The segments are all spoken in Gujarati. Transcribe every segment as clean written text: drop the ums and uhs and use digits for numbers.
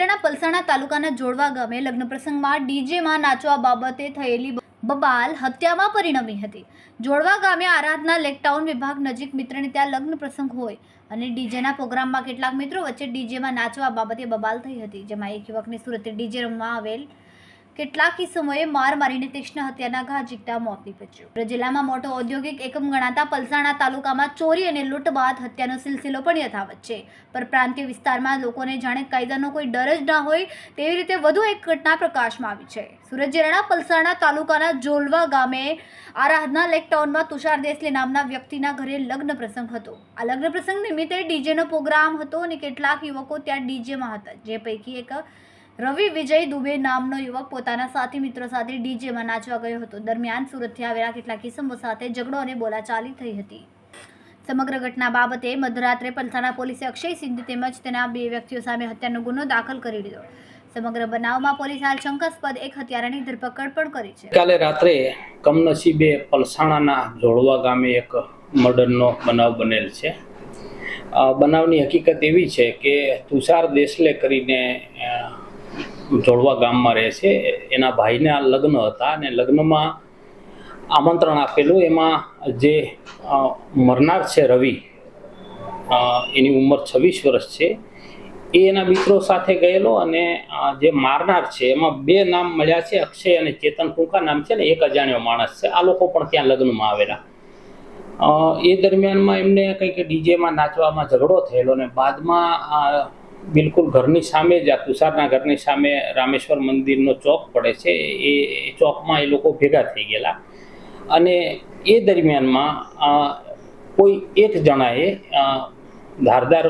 જિલ્લાના પલસાણા તાલુકાના જોડવા ગામે લગ્ન પ્રસંગમાં ડીજેમાં નાચવા બાબતે થયેલી બબાલ હત્યામાં પરિણમી હતી। જોડવા ગામે આરાધના લેકટાઉન વિભાગ નજીક મિત્રને ત્યાં લગ્ન પ્રસંગ હોય અને ડીજેના પ્રોગ્રામમાં કેટલાક મિત્રો વચ્ચે ડીજેમાં નાચવા બાબતે બબાલ થઈ હતી, જેમાં એક યુવકને સુરતે ડીજે રમવા આવેલ કેટલાક કિસ્સાઓએ માર મારીને તીક્ષ્ણ હત્યાના ઘા ઝીકતા મોત નીપજ્યું। જિલ્લામાં મોટો ઔદ્યોગિક એકમ ગણાતા પલસાણા તાલુકામાં ચોરી અને લૂંટ બાદ હત્યાનો સિલસિલો પણ યથાવત છે। પર પ્રાંતીય વિસ્તારમાં લોકોને જાણે કાયદાનો કોઈ ડર જ ના હોય તેવી રીતે વધુ એક ઘટના પ્રકાશમાં આવી છે। સુરત જિલ્લાના પલસાણા તાલુકાના જોડવા ગામે આરાધના લેકટાઉનમાં તુષાર દેસલે નામના વ્યક્તિના ઘરે લગ્ન પ્રસંગ હતો। આ લગ્ન પ્રસંગ નિમિત્તે ડીજેનો પ્રોગ્રામ હતો અને કેટલાક યુવકો ત્યાં ડીજેમાં હતા, જે પૈકી એક રવિ વિજય દુબે નામનો યુવક પોતાના સાથી મિત્રો સાથે ડીજેમાં નાચવા ગયો હતો। દરમિયાન સુરતથી આવેલા કેટલાક કિસ્સાઓ સાથે ઝઘડો અને બોલાચાલી થઈ હતી। સમગ્ર ઘટના બાબતે મધરાત્રે પલસાણા પોલીસે અક્ષય સિંધ તેમજ તેના બે વ્યક્તિઓ સામે હત્યાનો ગુનો દાખલ કરી દીધો। સમગ્ર બનાવમાં પોલીસ હાલ શંકાસ્પદ એક હત્યારાની ધરપકડ પણ કરી છે। કાલે રાત્રે કમનસીબે પલસાણાના જોડવા ગામે એક મર્ડરનો બનાવ બનેલ છે। બનાવની હકીકત એવી છે કે તુષાર દેસલે કરીને જોડવા ગામમાં રહે છે, એના ભાઈના લગ્ન હતા અને લગ્નમાં આમંત્રણ આપેલું। એમાં જે મરનાર છે રવિ, એની ઉંમર 26 વર્ષ છે, એ એના મિત્રો સાથે ગયેલો અને જે મારનાર છે એમાં બે નામ મળ્યા છે, અક્ષય અને ચેતન ટૂંકા નામ છે ને એક અજાણ્યો માણસ છે। આ લોકો પણ ત્યાં લગ્નમાં આવેલા। એ દરમિયાનમાં એમને કંઈક ડીજેમાં નાચવામાં ઝઘડો થયેલો અને બાદમાં બિલકુલ ઘરની સામે જ આ તુષારના ઘરની સામે રામેશ્વર મંદિરનો ચોક પડે છે, એ ચોકમાં એ લોકો ભેગા થઈ ગયેલા અને એ દરમિયાનમાં કોઈ એક જણાએ ધારદાર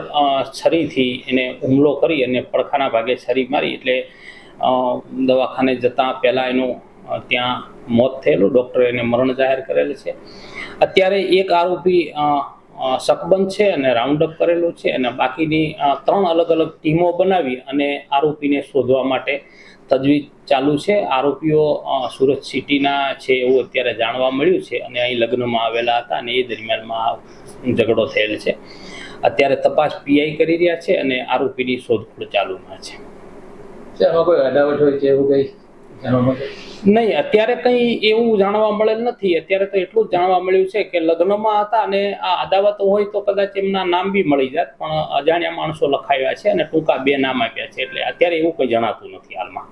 છરીથી એને હુમલો કરી અને પડખાના ભાગે છરી મારી, એટલે દવાખાને જતાં પહેલાં એનું ત્યાં મોત થયેલું, ડૉક્ટરે એને મરણ જાહેર કરેલ છે। અત્યારે એક આરોપી શકબંધ છે અને રાઉન્ડ અપ કરેલું છે અને બાકીની 3 અલગ અલગ ટીમો બનાવી અને આરોપીને શોધવા માટે તજવીજ ચાલુ છે। આરોપીઓ સુરત સિટીના છે એવું અત્યારે જાણવા મળ્યું છે અને અહીં લગ્નમાં આવેલા હતા અને એ દરમિયાનમાં ઝઘડો થયેલ છે। અત્યારે તપાસ પીઆઈ કરી રહ્યા છે અને આરોપીની શોધખોળ ચાલુમાં છે। કોઈ અદાવત હોય છે એવું કંઈ નહીં, અત્યારે કંઈ એવું જાણવા મળેલ નથી। અત્યારે તો એટલું જ જાણવા મળ્યું છે કે લગ્નમાં હતા અને આ અદાવત હોય તો કદાચ એમના નામ બી મળી જાત, પણ અજાણ્યા માણસો લખાવ્યા છે અને ટૂંકા બે નામ આપ્યા છે, એટલે અત્યારે એવું કંઈ જણાતું નથી હાલમાં।